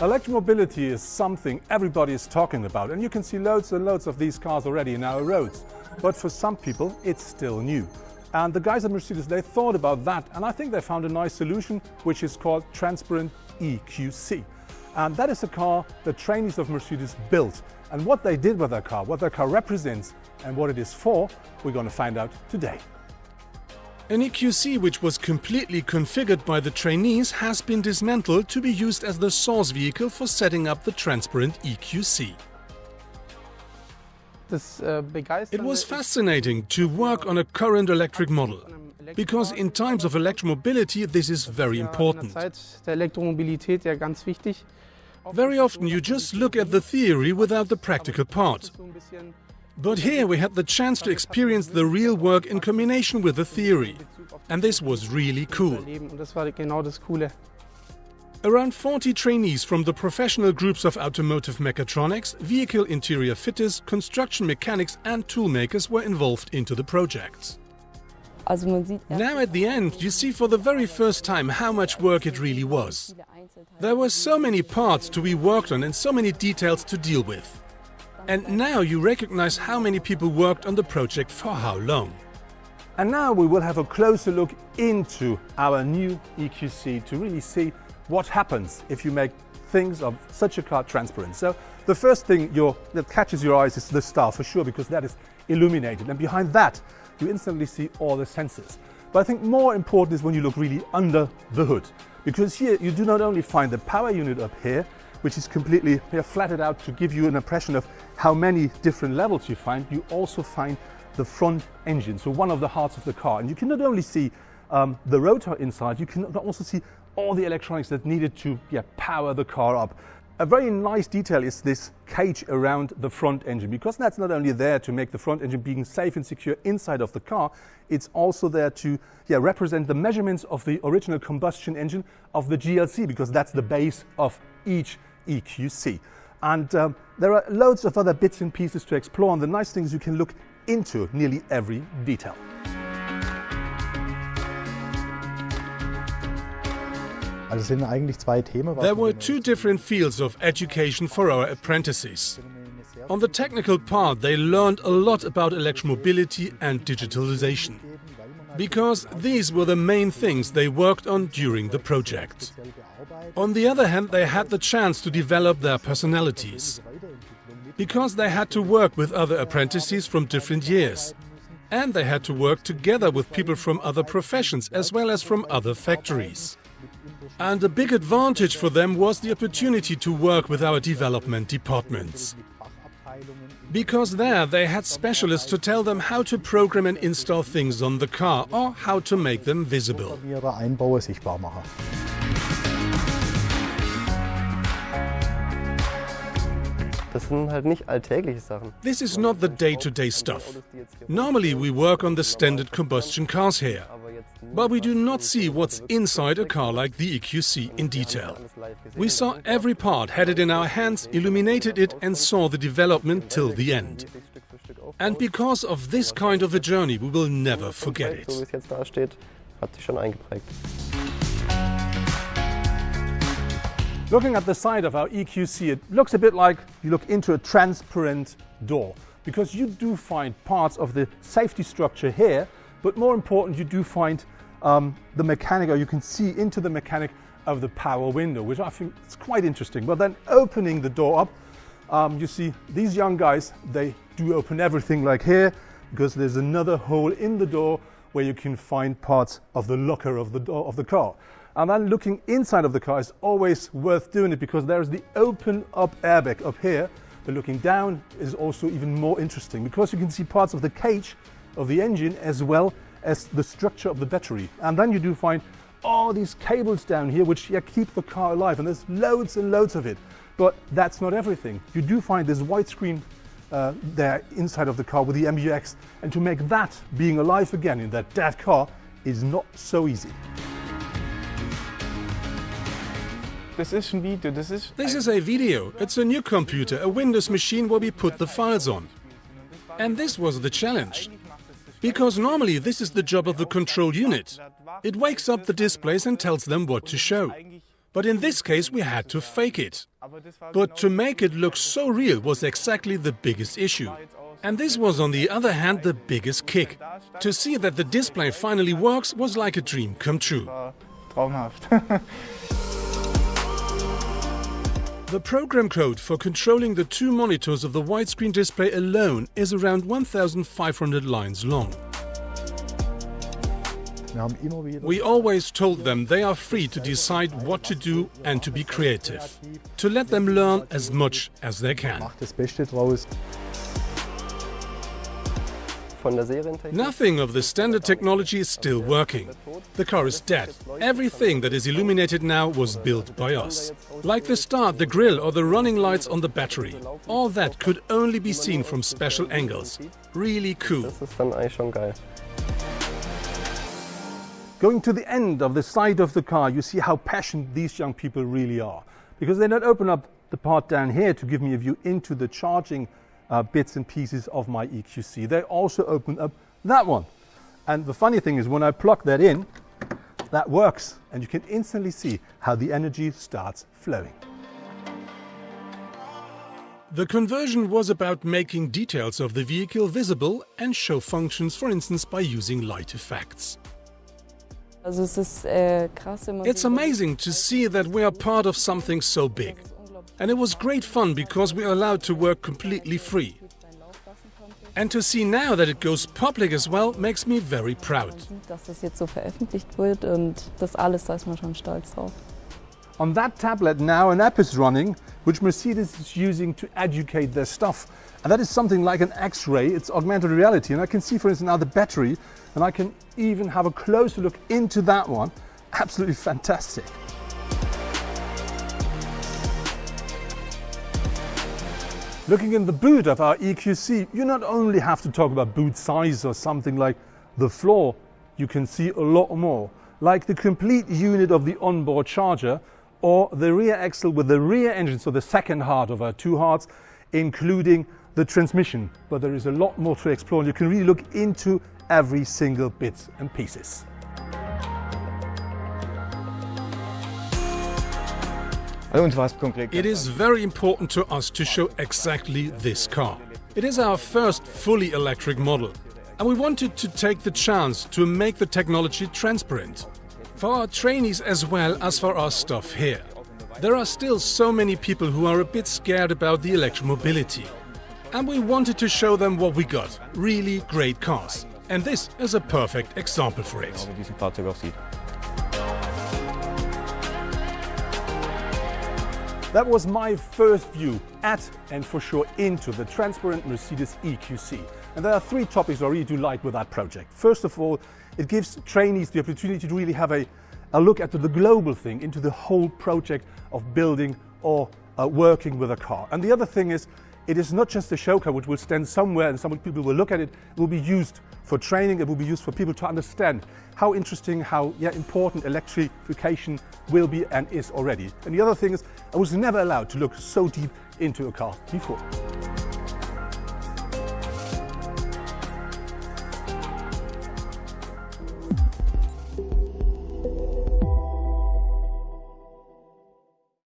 Electromobility is something everybody is talking about, and you can see loads and loads of these cars already in our roads. But for some people, it's still new. And the guys at Mercedes, they thought about that, and I think they found a nice solution, which is called transparent EQC. And that is a car the trainees of Mercedes built. And what they did with their car, what their car represents, and what it is for, we're going to find out today. An EQC which was completely configured by the trainees has been dismantled to be used as the source vehicle for setting up the transparent EQC. It was fascinating to work on a current electric model, because in times of electromobility this is very important. Very often you just look at the theory without the practical part. But here we had the chance to experience the real work in combination with the theory. And this was really cool. Around 40 trainees from the professional groups of automotive mechatronics, vehicle interior fitters, construction mechanics and toolmakers were involved into the projects. Now at the end you see for the very first time how much work it really was. There were so many parts to be worked on and so many details to deal with. And now you recognize how many people worked on the project for how long. And now we will have a closer look into our new EQC to really see what happens if you make things of such a car transparent. So the first thing that catches your eyes is the star for sure, because that is illuminated. And behind that, you instantly see all the sensors. But I think more important is when you look really under the hood, because here you do not only find the power unit up here, which is completely flattened out to give you an impression of how many different levels you find. You also find the front engine, so one of the hearts of the car. And you can not only see the rotor inside, you can also see all the electronics that needed to power the car up. A very nice detail is this cage around the front engine, because that's not only there to make the front engine being safe and secure inside of the car, it's also there to represent the measurements of the original combustion engine of the GLC, because that's the base of each EQC. And there are loads of other bits and pieces to explore, and the nice thing is you can look into nearly every detail. There were two different fields of education for our apprentices. On the technical part, they learned a lot about electromobility and digitalization, because these were the main things they worked on during the project. On the other hand, they had the chance to develop their personalities, because they had to work with other apprentices from different years, and they had to work together with people from other professions as well as from other factories. And a big advantage for them was the opportunity to work with our development departments, because there they had specialists to tell them how to program and install things on the car or how to make them visible. This is not the day-to-day stuff. Normally we work on the standard combustion cars here, but we do not see what's inside a car like the EQC in detail. We saw every part, had it in our hands, illuminated it and saw the development till the end. And because of this kind of a journey, we will never forget it. Looking at the side of our EQC, it looks a bit like you look into a transparent door, because you do find parts of the safety structure here, but more important, you do find the mechanic, or you can see into the mechanic of the power window, which I think is quite interesting. But then opening the door up, you see these young guys, they do open everything like here, because there's another hole in the door where you can find parts of the locker of the door of the car. And then looking inside of the car is always worth doing it, because there's the open up airbag up here, but looking down is also even more interesting, because you can see parts of the cage of the engine as well as the structure of the battery. And then you do find all these cables down here which keep the car alive, and there's loads and loads of it. But that's not everything. You do find this widescreen there inside of the car with the MBUX, and to make that being alive again in that dead car is not so easy. This is a video. It's a new computer, a Windows machine where we put the files on. And this was the challenge. Because normally this is the job of the control unit. It wakes up the displays and tells them what to show. But in this case we had to fake it. But to make it look so real was exactly the biggest issue. And this was on the other hand the biggest kick. To see that the display finally works was like a dream come true. The program code for controlling the two monitors of the widescreen display alone is around 1,500 lines long. We always told them they are free to decide what to do and to be creative, to let them learn as much as they can. Nothing of the standard technology is still working. The car is dead. Everything that is illuminated now was built by us. Like the start, the grille or the running lights on the battery. All that could only be seen from special angles. Really cool. Going to the end of the side of the car, you see how passionate these young people really are. Because they don't open up the part down here to give me a view into the charging bits and pieces of my EQC. They also open up that one. And the funny thing is when I plug that in, that works. And you can instantly see how the energy starts flowing. The conversion was about making details of the vehicle visible and show functions, for instance, by using light effects. It's amazing to see that we are part of something so big. And it was great fun because we are allowed to work completely free. And to see now that it goes public as well makes me very proud. On that tablet now an app is running which Mercedes is using to educate their stuff. And that is something like an X-ray, it's augmented reality. And I can see, for instance, now the battery, and I can even have a closer look into that one. Absolutely fantastic. Looking in the boot of our EQC, you not only have to talk about boot size or something like the floor, you can see a lot more, like the complete unit of the onboard charger or the rear axle with the rear engine, so the second heart of our two hearts, including the transmission. But there is a lot more to explore and you can really look into every single bit and pieces. It is very important to us to show exactly this car. It is our first fully electric model, and we wanted to take the chance to make the technology transparent. For our trainees as well as for our staff here. There are still so many people who are a bit scared about the electromobility. And we wanted to show them what we got, really great cars. And this is a perfect example for it. That was my first view at and for sure into the transparent Mercedes EQC. And there are three topics I really do like with that project. First of all, it gives trainees the opportunity to really have a look at the global thing, into the whole project of building or working with a car. And the other thing is, it is not just a show car which will stand somewhere and some people will look at it. It will be used for training, it will be used for people to understand how interesting, how important electrification will be and is already. And the other thing is, I was never allowed to look so deep into a car before.